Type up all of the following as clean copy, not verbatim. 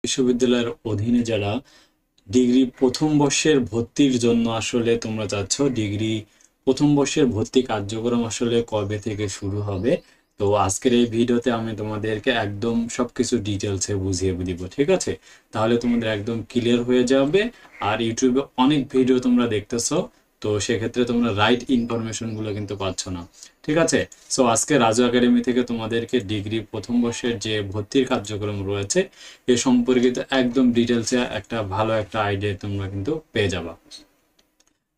বিশ্ববিদ্যালয়ের অধীনে যারা ডিগ্রি প্রথম বর্ষের ভর্তির জন্য আসলে তোমরা চাচ্ছ ডিগ্রি প্রথম বর্ষের ভর্তি কার্যক্রম আসলে কবে থেকে শুরু হবে, তো আজকের এই ভিডিওতে আমি তোমাদেরকে একদম সবকিছু ডিটেলসে বুঝিয়ে দিব। ঠিক আছে, তাহলে তোমাদের একদম ক্লিয়ার হয়ে যাবে। আর ইউটিউবে অনেক ভিডিও তোমরা দেখতেছো, তো সেক্ষেত্রে তোমরা রাইট ইনফরমেশনগুলো কিন্তু পাচ্ছ না। ঠিক আছে, সো আজকে রাজু একাডেমি থেকে তোমাদেরকে ডিগ্রি প্রথম বর্ষের যে ভর্তির কার্যক্রম রয়েছে এ সম্পর্কিত একদম ডিটেলসে একটা ভালো একটা আইডিয়া তোমরা কিন্তু পেয়ে যাবা।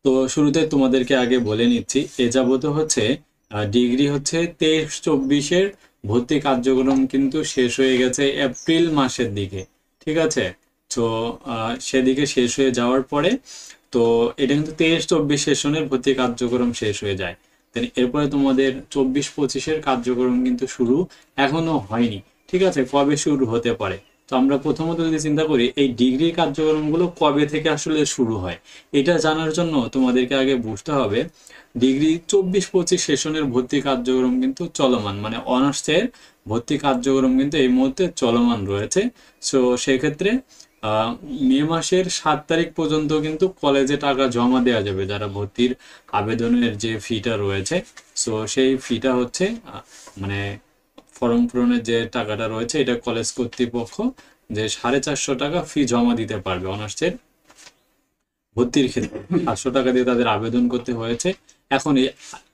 তো শুরুতে তোমাদেরকে আগে বলে নিচ্ছি, এ যাবত হচ্ছে ডিগ্রি হচ্ছে 23-24-এর ভর্তি কার্যক্রম কিন্তু শেষ হয়ে গেছে এপ্রিল মাসের দিকে। ঠিক আছে, তো সেদিকে শেষ হয়ে যাওয়ার পরে তো এটা কিন্তু 23-24 সেশনের ভর্তি কার্যক্রম শেষ হয়ে যায়। দেন এরপরে তোমাদের 24-25-এর কার্যক্রম কিন্তু শুরু এখনো হয়নি। ঠিক আছে, কবে শুরু হতে পারে? তো আমরা প্রথমত যদি চিন্তা করি এই ডিগ্রির কার্যক্রমগুলো কবে থেকে আসলে শুরু হয়, এটা জানার জন্য তোমাদেরকে আগে বুঝতে হবে ডিগ্রি 24-25 সেশনের ভর্তি কার্যক্রম কিন্তু চলমান, মানে অনার্সের ভর্তি কার্যক্রম কিন্তু এই মুহূর্তে চলমান রয়েছে। সো সেক্ষেত্রে মে মাসের 7 তারিখ পর্যন্ত কিন্তু কলেজে টাকা জমা দেওয়া যাবে যারা ভর্তির আবেদনের যে ফিটা রয়েছে। সো সেই ফিটা হচ্ছে মানে ফর্ম পূরণের যে টাকাটা রয়েছে এটা কলেজ কর্তৃপক্ষ যে 450 টাকা ফি জমা দিতে পারবে অনার্সের ভর্তির ক্ষেত্রে। 500 টাকা দিয়ে তাদের আবেদন করতে হয়েছে। এখন এই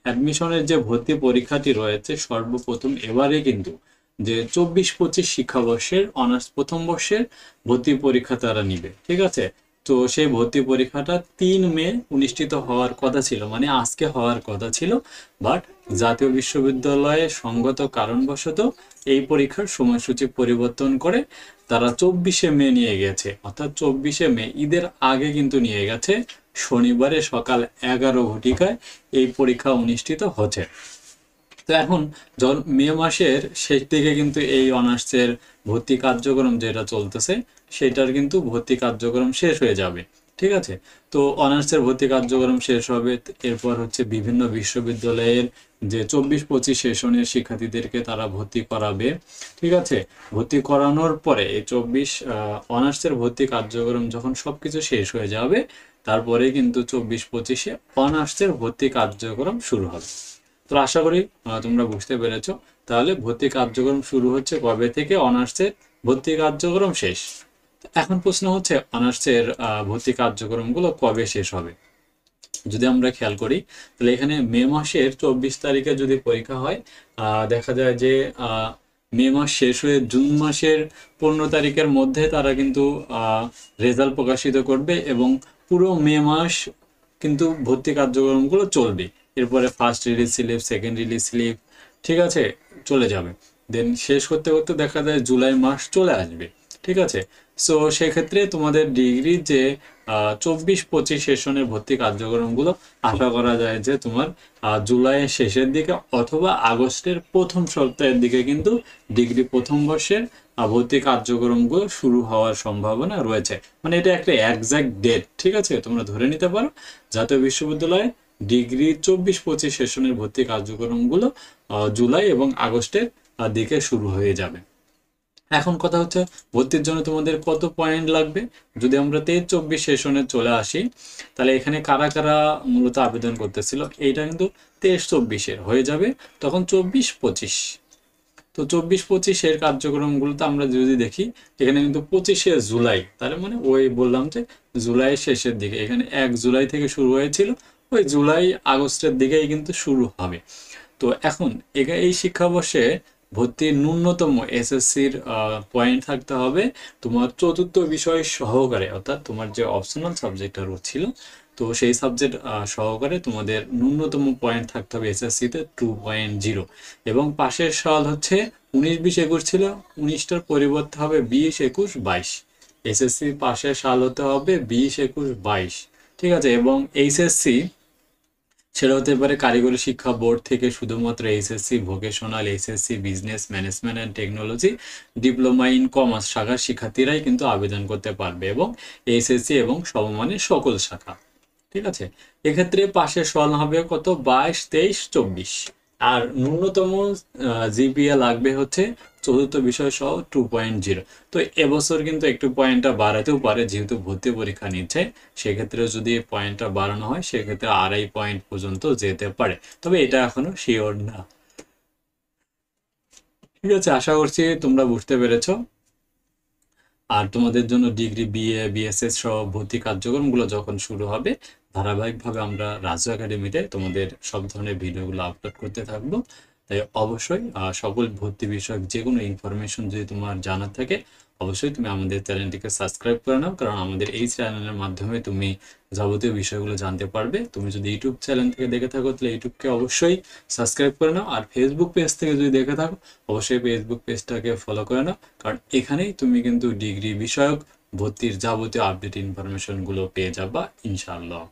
অ্যাডমিশনের যে ভর্তি পরীক্ষাটি রয়েছে সর্বপ্রথম এবারে কিন্তু যে 24-25 শিক্ষাবর্ষের অনার্স প্রথম বর্ষের ভর্তি পরীক্ষা তারা নিবে। ঠিক আছে, তো সেই ভর্তি পরীক্ষাটা 3 মে অনুষ্ঠিত হওয়ার কথা ছিল, মানে আজকে হওয়ার কথা ছিল, বাট জাতীয় বিশ্ববিদ্যালয়ে সঙ্গত কারণবশত এই পরীক্ষার সময়সূচি পরিবর্তন করে তারা 24 মে নিয়ে গেছে, অর্থাৎ 24 মে ঈদের আগে কিন্তু নিয়ে গেছে। শনিবারে সকাল 11 ঘটিকায় এই পরীক্ষা অনুষ্ঠিত হচ্ছে। তো এখন মে মাসের শেষ দিকে কিন্তু এই অনার্সের ভর্তি কার্যক্রম যেটা চলতেছে সেটার কিন্তু ভর্তি কার্যক্রম শেষ হয়ে যাবে। ঠিক আছে, তো অনার্সের ভর্তি কার্যক্রম শেষ হবে, এরপর হচ্ছে বিভিন্ন বিশ্ববিদ্যালয়ের যে 24-25 সেশনের শিক্ষার্থীদেরকে তারা ভর্তি করাবে। ঠিক আছে, ভর্তি করানোর পরে এই 24 অনার্সের ভর্তি কার্যক্রম যখন সবকিছু শেষ হয়ে যাবে তারপরে কিন্তু 24-25-এ অনার্সের ভর্তি কার্যক্রম শুরু হবে। তো আশা করি তোমরা বুঝতে পেরেছো। তাহলে ভর্তি কার্যক্রম শুরু হচ্ছে কবে থেকে, অনার্সের ভর্তি কার্যক্রম শেষ। এখন প্রশ্ন হচ্ছে অনার্সের ভর্তি কার্যক্রমগুলো কবে শেষ হবে। যদি আমরা খেয়াল করি তাহলে এখানে মে মাসের 24 তারিখে যদি পরীক্ষা হয়, দেখা যায় যে মে মাস শেষ হয়ে জুন মাসের 15 তারিখের মধ্যে তারা কিন্তু রেজাল্ট প্রকাশিত করবে এবং পুরো মে মাস কিন্তু ভর্তি কার্যক্রমগুলো চলবে। এরপরে first release slip, second release slip, ঠিক আছে, চলে যাবে। দেন শেষ করতে করতে দেখা যায় জুলাই মাস চলে আসবে। ঠিক আছে, সো সেক্ষেত্রে তোমাদের ডিগ্রির যে 24-25 সেশনের ভর্তি কার্যক্রমগুলো আশা করা যায় যে তোমার জুলাইয়ের শেষের দিকে অথবা আগস্টের প্রথম সপ্তাহের দিকে কিন্তু ডিগ্রি প্রথম বর্ষের ভর্তি কার্যক্রমগুলো শুরু হওয়ার সম্ভাবনা রয়েছে। মানে এটা একটা একজ্যাক্ট ডেট, ঠিক আছে, তোমরা ধরে নিতে পারো জাতীয় বিশ্ববিদ্যালয়ে ডিগ্রি 24-25 সেশনের ভর্তি কার্যক্রমগুলো জুলাই এবং আগস্টের দিকে শুরু হয়ে যাবে। এখন কথা হচ্ছে ভর্তির জন্য তোমাদের কত পয়েন্ট লাগবে। যদি আমরা 23-24 সেশনে চলে আসি তাহলে এখানে কারা কারা মূলত আবেদন করতেছিল, এইটা কিন্তু 23-24-এর হয়ে যাবে তখন 24-25। তো 24-25-এর কার্যক্রমগুলোতে আমরা যদি দেখি এখানে কিন্তু 25শে জুলাই, তাহলে মানে ওই বললাম যে জুলাইয়ের শেষের দিকে, এখানে 1 জুলাই থেকে শুরু হয়েছিল, ওই জুলাই আগস্টের দিকেই কিন্তু শুরু হবে। তো এখন এই শিক্ষাবর্ষে ভর্তির ন্যূনতম এসএসসির পয়েন্ট থাকতে হবে তোমার চতুর্থ বিষয় সহকারে, অর্থাৎ তোমার যে অপশনাল সাবজেক্টটা ছিল তো সেই সাবজেক্ট সহকারে তোমাদের ন্যূনতম পয়েন্ট থাকতে হবে এসএসসিতে 2.0। এবং পাশের সাল হচ্ছে 19-20-21 ছিল, 19টার পরিবর্তে হবে 20-21-22। এসএসসি পাশের সাল হতে হবে 20-21-22। ঠিক আছে, এবং এইচএসসি সেটা হতে পারে কারিগরি শিক্ষা বোর্ড থেকে শুধুমাত্র HSC vocational, HSC business management and technology, diploma in commerce শাখার শিক্ষার্থীরাই কিন্তু আবেদন করতে পারবে এবং এইচএসসি এবং সমমানের সকল শাখা। ঠিক আছে, এক্ষেত্রে পাশের সল হবে কত, 22, 23, 24। আর ন্যূনতম জিপিএ লাগবে হচ্ছে চতুর্থ বিষয় সহ 2.0। তো এবছর কিন্তু একটু পয়েন্টটা বাড়াতেও পারে, যেহেতু ভর্তি পরীক্ষা নিচ্ছে, সেক্ষেত্রে যদি পয়েন্টটা বাড়ানো হয় সেক্ষেত্রে 2.5 পয়েন্ট পর্যন্ত যেতে পারে, তবে এটা এখনো শিওর না। ঠিক আছে, আশা করছি তোমরা বুঝতে পেরেছো। আর তোমাদের জন্য ডিগ্রি বিএ বিএসএস সহ ভর্তি কার্যক্রমগুলো যখন শুরু হবে, ধারাবাহিকভাবে আমরা রাজু একাডেমিতে তোমাদের সব ধরনের ভিডিওগুলো আপলোড করতে থাকবো। তাই অবশ্যই সকল ভর্তি বিষয়ক যে কোনো ইনফরমেশন যদি তোমার জানার থাকে, অবশ্যই তুমি আমাদের চ্যানেলটিকে সাবস্ক্রাইব করে নাও, কারণ আমাদের এই চ্যানেলের মাধ্যমে তুমি যাবতীয় বিষয়গুলো জানতে পারবে। তুমি যদি ইউটিউব চ্যানেল থেকে দেখে থাকো তাহলে ইউটিউবকে অবশ্যই সাবস্ক্রাইব করে নাও, আর ফেসবুক পেজ থেকে যদি দেখে থাকো অবশ্যই ফেসবুক পেজটাকে ফলো করে নাও, কারণ এখানেই তুমি কিন্তু ডিগ্রি বিষয়ক ভর্তির যাবতীয় আপডেট ইনফরমেশনগুলো পেয়ে যাবা ইনশাআল্লাহ।